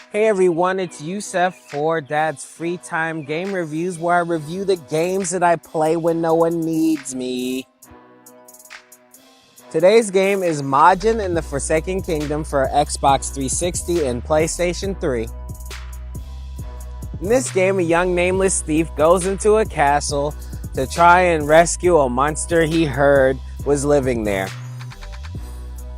Hey everyone, it's Yusef for Dad's Free Time Game Reviews, where I review the games that I play when no one needs me. Today's game is Majin in the Foresaken Kingdom for Xbox 360 and PlayStation 3. In this game, a young nameless thief goes into a castle to try and rescue a monster he heard was living there.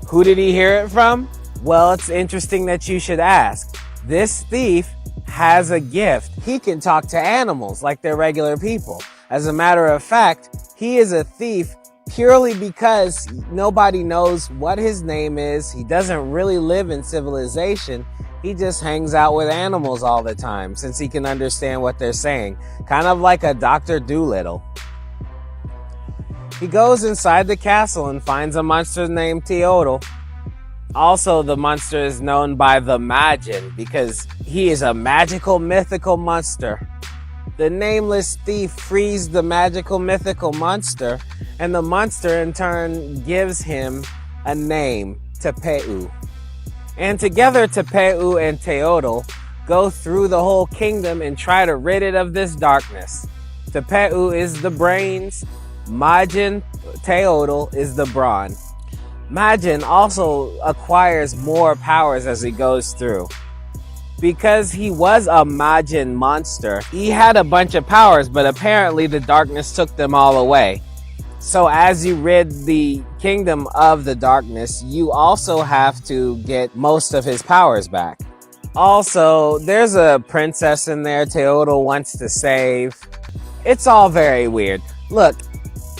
Who did he hear it from? Well, it's interesting that you should ask. This thief has a gift. He can talk to animals like they're regular people. As a matter of fact, he is a thief purely because nobody knows what his name is. He doesn't really live in civilization. He just hangs out with animals all the time since he can understand what they're saying. Kind of like a Dr. Dolittle. He goes inside the castle and finds a monster named Teodoro. Also, the monster is known by the Majin because he is a magical mythical monster. The nameless thief frees the magical mythical monster, and the monster in turn gives him a name, Tepeu. And together Tepeu and Teodoro go through the whole kingdom and try to rid it of this darkness. Tepeu is the brains, Majin, Teodoro is the brawn. Majin also acquires more powers as he goes through. Because he was a Majin monster, he had a bunch of powers, but apparently the darkness took them all away. So as you rid the kingdom of the darkness, you also have to get most of his powers back. Also, there's a princess in there Teodoro wants to save. It's all very weird. Look,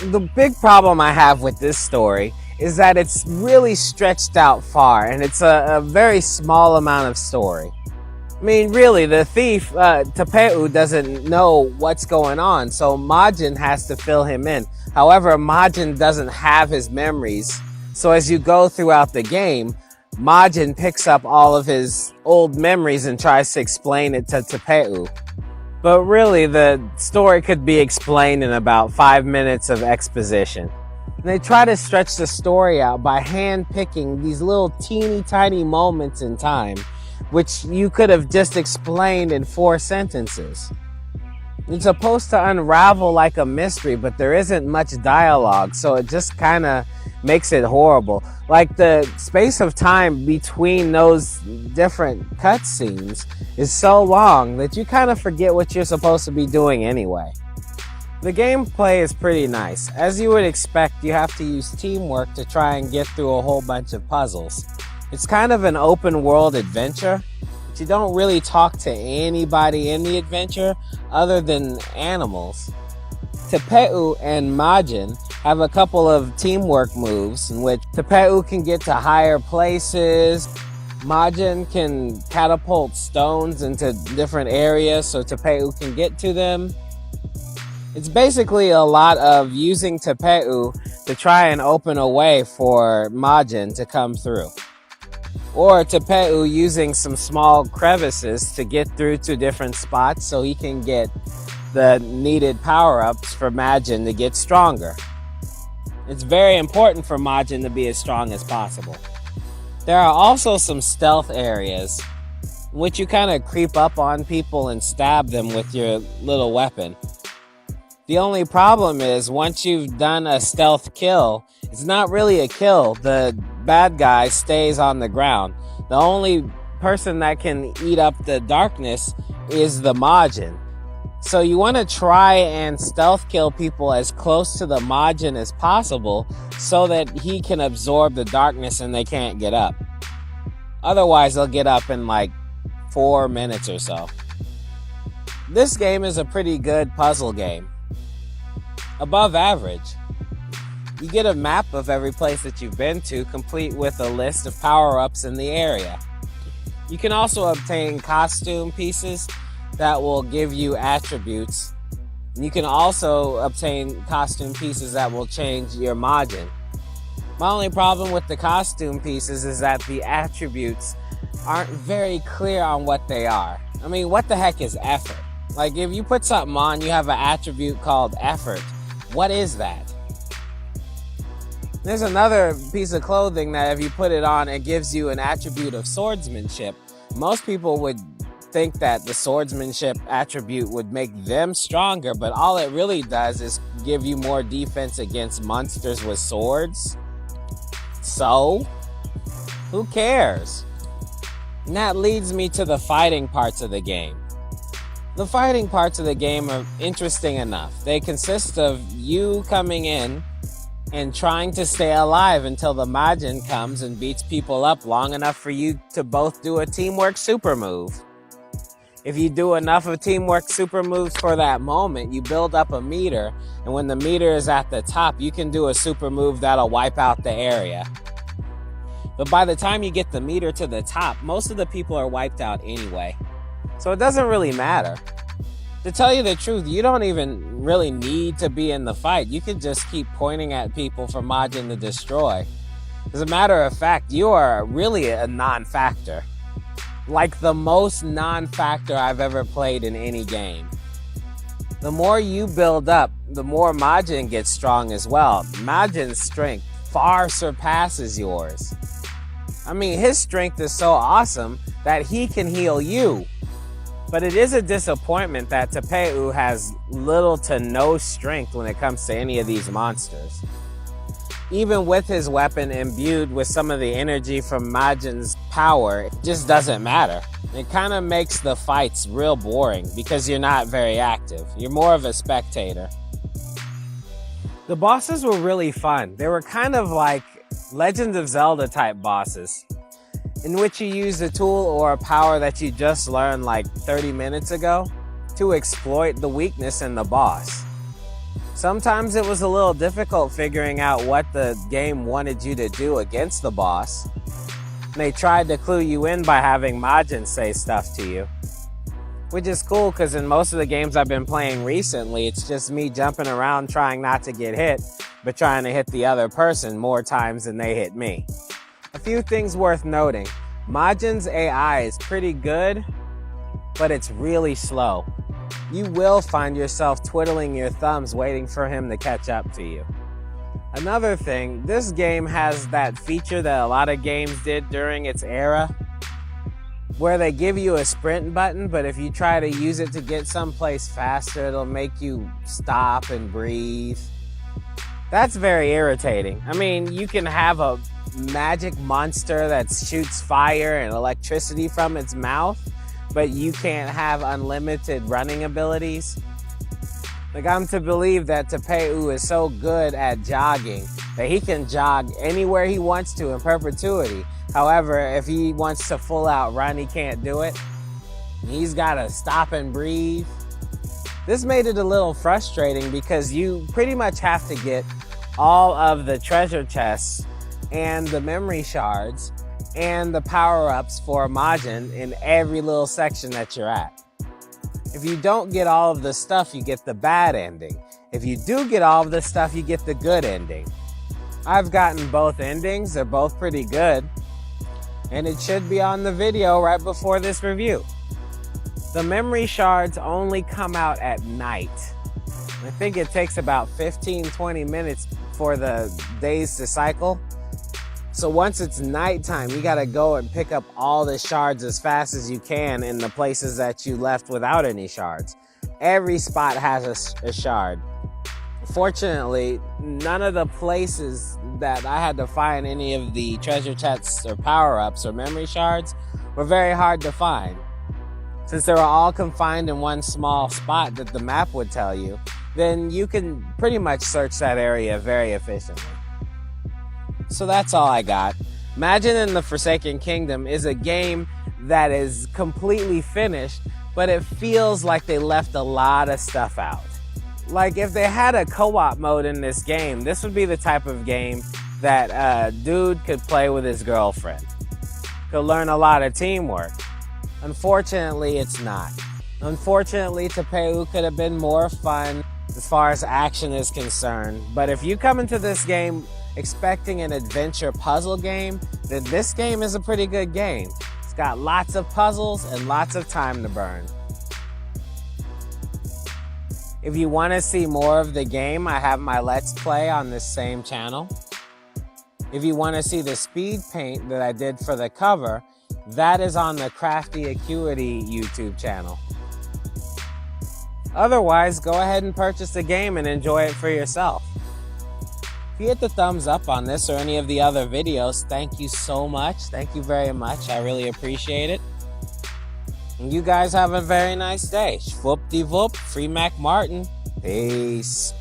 the big problem I have with this story is that it's really stretched out far, and it's a very small amount of story. I mean, really, the thief, Tepeu, doesn't know what's going on, so Majin has to fill him in. However, Majin doesn't have his memories, so as you go throughout the game, Majin picks up all of his old memories and tries to explain it to Tepeu. But really, the story could be explained in about 5 minutes of exposition. And they try to stretch the story out by hand-picking these little teeny tiny moments in time, which you could have just explained in 4 sentences. It's supposed to unravel like a mystery, but there isn't much dialogue, so it just kind of makes it horrible. Like the space of time between those different cutscenes is so long that you kind of forget what you're supposed to be doing anyway. The gameplay is pretty nice. As you would expect, you have to use teamwork to try and get through a whole bunch of puzzles. It's kind of an open world adventure, but you don't really talk to anybody in the adventure other than animals. Tepeu and Majin have a couple of teamwork moves in which Tepeu can get to higher places. Majin can catapult stones into different areas so Tepeu can get to them. It's basically a lot of using Tepeu to try and open a way for Majin to come through. Or Tepeu using some small crevices to get through to different spots so he can get the needed power-ups for Majin to get stronger. It's very important for Majin to be as strong as possible. There are also some stealth areas in which you kind of creep up on people and stab them with your little weapon. The only problem is once you've done a stealth kill, it's not really a kill. The bad guy stays on the ground. The only person that can eat up the darkness is the Majin. So you want to try and stealth kill people as close to the Majin as possible so that he can absorb the darkness and they can't get up. Otherwise, they'll get up in like 4 minutes or so. This game is a pretty good puzzle game. Above average. You get a map of every place that you've been to, complete with a list of power-ups in the area. You can also obtain costume pieces that will give you attributes. You can also obtain costume pieces that will change your Majin. My only problem with the costume pieces is that the attributes aren't very clear on what they are. I mean, what the heck is effort? Like, if you put something on, you have an attribute called effort. What is that? There's another piece of clothing that if you put it on, it gives you an attribute of swordsmanship. Most people would think that the swordsmanship attribute would make them stronger, but all it really does is give you more defense against monsters with swords. So, who cares? And that leads me to the fighting parts of the game. The fighting parts of the game are interesting enough. They consist of you coming in and trying to stay alive until the Majin comes and beats people up long enough for you to both do a teamwork super move. If you do enough of teamwork super moves for that moment, you build up a meter, and when the meter is at the top, you can do a super move that'll wipe out the area. But by the time you get the meter to the top, most of the people are wiped out anyway. So it doesn't really matter. To tell you the truth, you don't even really need to be in the fight. You can just keep pointing at people for Majin to destroy. As a matter of fact, you are really a non-factor. Like the most non-factor I've ever played in any game. The more you build up, the more Majin gets strong as well. Majin's strength far surpasses yours. I mean, his strength is so awesome that he can heal you. But it is a disappointment that Tepeu has little to no strength when it comes to any of these monsters. Even with his weapon imbued with some of the energy from Majin's power, it just doesn't matter. It kind of makes the fights real boring because you're not very active. You're more of a spectator. The bosses were really fun. They were kind of like Legend of Zelda type bosses, in which you use a tool or a power that you just learned like 30 minutes ago to exploit the weakness in the boss. Sometimes it was a little difficult figuring out what the game wanted you to do against the boss. They tried to clue you in by having Majin say stuff to you. Which is cool because in most of the games I've been playing recently, it's just me jumping around trying not to get hit, but trying to hit the other person more times than they hit me. A few things worth noting. Majin's AI is pretty good, but it's really slow. You will find yourself twiddling your thumbs waiting for him to catch up to you. Another thing, this game has that feature that a lot of games did during its era, where they give you a sprint button, but if you try to use it to get someplace faster, it'll make you stop and breathe. That's very irritating. I mean, you can have a magic monster that shoots fire and electricity from its mouth, but you can't have unlimited running abilities. Like, I'm to believe that Tepeu is so good at jogging that he can jog anywhere he wants to in perpetuity. However, if he wants to full out run, he can't do it. He's gotta stop and breathe. This made it a little frustrating because you pretty much have to get all of the treasure chests and the memory shards and the power-ups for Majin in every little section that you're at. If you don't get all of the stuff, you get the bad ending. If you do get all of the stuff, you get the good ending. I've gotten both endings, they're both pretty good, and it should be on the video right before this review. The memory shards only come out at night. I think it takes about 15-20 minutes for the days to cycle. So once it's nighttime, you gotta go and pick up all the shards as fast as you can in the places that you left without any shards. Every spot has a shard. Fortunately, none of the places that I had to find any of the treasure chests or power-ups or memory shards were very hard to find. Since they were all confined in one small spot that the map would tell you, then you can pretty much search that area very efficiently. So that's all I got. Majin and the Foresaken Kingdom is a game that is completely finished, but it feels like they left a lot of stuff out. Like, if they had a co-op mode in this game, this would be the type of game that a dude could play with his girlfriend. Could learn a lot of teamwork. Unfortunately, it's not. Unfortunately, Tepeu could have been more fun as far as action is concerned. But if you come into this game expecting an adventure puzzle game, then this game is a pretty good game. It's got lots of puzzles and lots of time to burn. If you want to see more of the game, I have my Let's Play on this same channel. If you want to see the speed paint that I did for the cover, That is on the Crafty Acuity YouTube channel. Otherwise, go ahead and purchase the game and enjoy it for yourself. If you hit the thumbs up on this or any of the other videos, thank you so much. Thank you very much. I really appreciate it. And you guys have a very nice day. Schwupp-de-whoop, Free Mac Martin. Peace.